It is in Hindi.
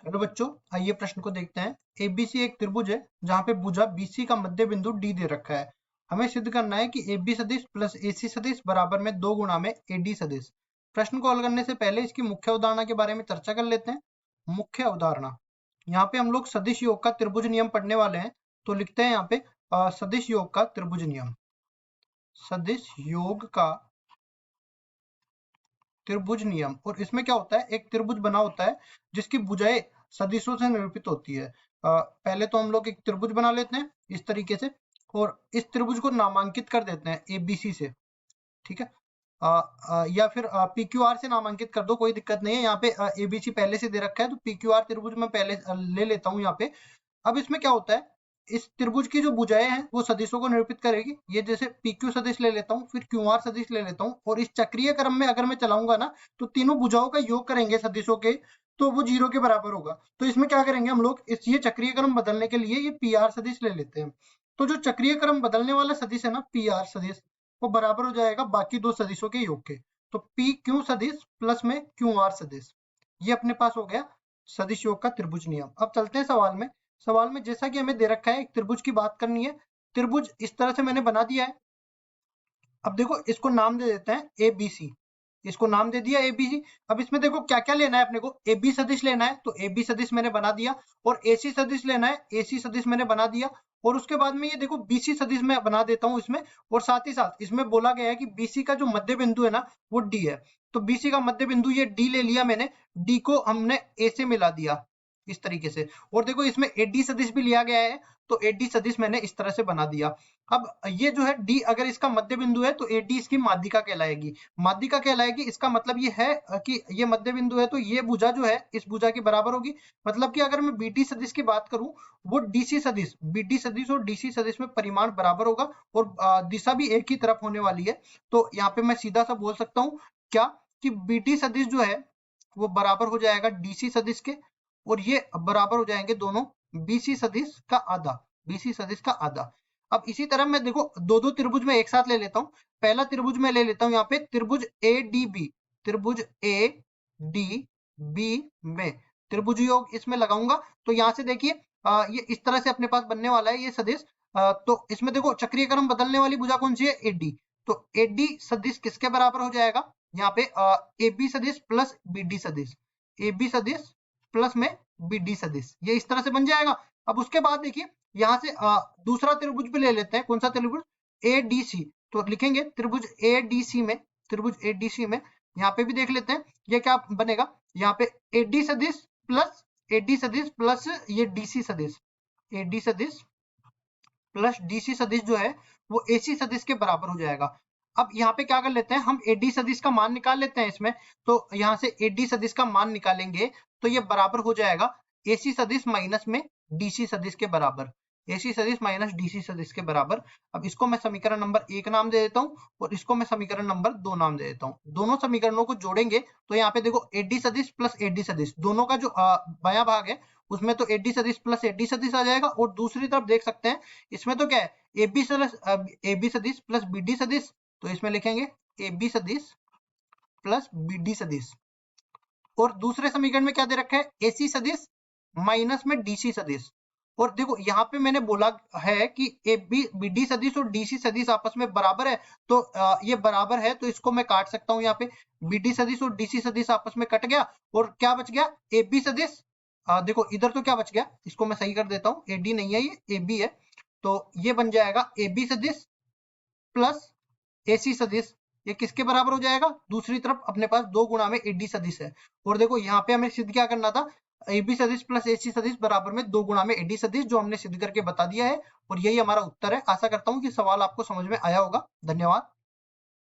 हेलो बच्चों, आइए प्रश्न को देखते हैं। एबीसी एक त्रिभुज है जहां पे भुजा बीसी का मध्य बिंदु डी दे रखा है। हमें सिद्ध करना है कि एबी सदिश प्लस एसी सदिश बराबर में 2 गुणा में एडी सदिश। प्रश्न को हल करने से पहले इसकी मुख्य अवधारणा के बारे में चर्चा कर लेते हैं। मुख्य अवधारणा, यहाँ पे हम लोग सदिश योग का त्रिभुज नियम पढ़ने वाले हैं। तो लिखते हैं यहाँ पे सदिश योग का त्रिभुज नियम। सदिश योग का त्रिभुज नियम, और इसमें क्या होता है, एक त्रिभुज बना होता है जिसकी भुजाएं सदिशों से निरूपित होती है। पहले तो हम लोग एक त्रिभुज बना लेते हैं इस तरीके से, और इस त्रिभुज को नामांकित कर देते हैं एबीसी से। ठीक है, या फिर पीक्यूआर से नामांकित कर दो, कोई दिक्कत नहीं है। यहाँ पे एबीसी पहले से दे रखा है तो पीक्यूआर त्रिभुज में पहले ले लेता हूँ यहाँ पे। अब इसमें क्या होता है, इस त्रिभुज की जो भुजाएं हैं वो सदिशों को निरूपित करेगी। ये जैसे PQ सदिश ले लेता हूँ, फिर QR सदिश ले लेता हूँ, और इस चक्रीय क्रम में अगर मैं चलाऊंगा ना तो तीनों भुजाओं का योग करेंगे सदिशों के, तो वो 0 के बराबर होगा। तो इसमें क्या करेंगे हम लोग, इस ये चक्रीय क्रम बदलने के लिए ये PR सदिश ले लेते हैं। तो जो चक्रीय क्रम बदलने वाला सदिश है ना, PR सदिश, वो बराबर हो जाएगा बाकी दो सदिशों के योग के। तो PQ सदिश प्लस में QR सदिश, ये अपने पास हो गया सदिश योग का त्रिभुज नियम। अब चलते हैं सवाल में। सवाल में जैसा कि हमें दे रखा है, एक त्रिभुज की बात करनी है। त्रिभुज इस तरह से मैंने बना दिया है। अब देखो, इसको नाम दे देते हैं एबीसी। इसको नाम दे दिया एबीसी। अब इसमें देखो क्या क्या लेना है अपने को, एबी सदिश लेना है तो एबी सदिश मैंने बना दिया, और एसी सदिश लेना है, एसी सदिश मैंने बना दिया। और उसके बाद में ये देखो बीसी सदिश मैं बना देता हूं इसमें। और साथ ही साथ इसमें बोला गया है कि बीसी का जो मध्य बिंदु है ना वो डी है। तो बीसी का मध्य बिंदु ये डी ले लिया मैंने, डी को हमने ए से मिला दिया इस तरीके से। और देखो इसमें एडी सदिश भी लिया गया है, तो एडी सदिश मैंने इस तरह से बना दिया। अब ये जो है डी अगर इसका मध्य बिंदु है तो एडी इसकी माध्यिका कहलाएगी। माध्यिका कहलाएगी, इसका मतलब ये है कि ये मध्य बिंदु है तो ये भुजा जो है इस भुजा के बराबर होगी। मतलब कि अगर मैं बीडी सदिश की बात करूं, वो डीसी सदिश, बीडी सदिश और डीसी सदिश में परिमाण बराबर होगा, और दिशा भी एक ही तरफ होने वाली है। तो यहाँ पे मैं सीधा सा बोल सकता हूँ क्या, कि बीडी सदिश जो है वो बराबर हो जाएगा डीसी सदिश के, और ये बराबर हो जाएंगे दोनों बीसी सदिश का आधा, बीसी सदिश का आधा। अब इसी तरह मैं देखो दो दो त्रिभुज में एक साथ ले लेता हूँ। पहला त्रिभुज मैं ले लेता हूँ यहाँ पे त्रिभुज ADB, त्रिभुज ADB में त्रिभुज योग इसमें लगाऊंगा। तो यहाँ से देखिए ये इस तरह से अपने पास बनने वाला है ये सदिश। तो इसमें देखो चक्रीय क्रम बदलने वाली भुजा कौन सी है, AD। तो AD सदिश किसके बराबर हो जाएगा, यहाँ पे AB सदिश प्लस BD सदिश, AB सदिश प्लस में BD सदिश, ये इस तरह से बन जाएगा। अब उसके बाद देखिए यहाँ से दूसरा त्रिभुज भी ले लेते हैं। कौन सा त्रिभुज, ADC। तो लिखेंगे त्रिभुज ADC में, त्रिभुज ADC में यहाँ पे भी देख लेते हैं ये क्या बनेगा। यहाँ पे AD सदिश प्लस AD सदिश प्लस ये DC सदिश, AD सदिश प्लस DC सदिश जो है वो AC सदिश के बराबर हो जाएगा। अब यहाँ पे क्या कर लेते हैं, हम AD सदिश का मान निकाल लेते हैं इसमें। तो यहाँ से AD सदिश का मान निकालेंगे तो ये बराबर हो जाएगा AC सदिश माइनस में DC सदिश के बराबर, AC सदिश माइनस DC सदिश के बराबर। अब इसको मैं समीकरण नंबर 1 नाम दे देता हूँ, और इसको मैं समीकरण नंबर 2 नाम दे देता हूँ। दोनों समीकरणों को जोड़ेंगे तो यहाँ पे देखो AD सदिश प्लस AD सदिश, दोनों का जो बायां भाग है उसमें तो AD सदिश प्लस AD सदिश आ जाएगा। और दूसरी तरफ देख सकते हैं इसमें तो क्या है, AB सदिश प्लस BD सदिश। तो इसमें लिखेंगे AB सदिश प्लस BD सदिश। और दूसरे समीकरण में क्या दे रखा है, AC सदिश माइनस में DC सदिश। और देखो यहाँ पे मैंने बोला है कि BD सदिश और DC सदिश आपस में बराबर है। तो ये बराबर है तो इसको मैं काट सकता हूँ। यहाँ पे BD सदिश और DC सदिश आपस में कट गया, और क्या बच गया, AB सदिश। देखो इधर तो क्या बच गया, इसको मैं सही कर देता हूँ, AD नहीं है ये AB है। तो ये बन जाएगा AB सदिश प्लस AC सदिश, ये किसके बराबर हो जाएगा, दूसरी तरफ अपने पास 2 गुणा में AD सदिश है। और देखो यहाँ पे हमें सिद्ध क्या करना था, AB सदिश प्लस AC सदिश बराबर में 2 गुणा में AD सदिश, जो हमने सिद्ध करके बता दिया है। और यही हमारा उत्तर है। आशा करता हूँ कि सवाल आपको समझ में आया होगा। धन्यवाद।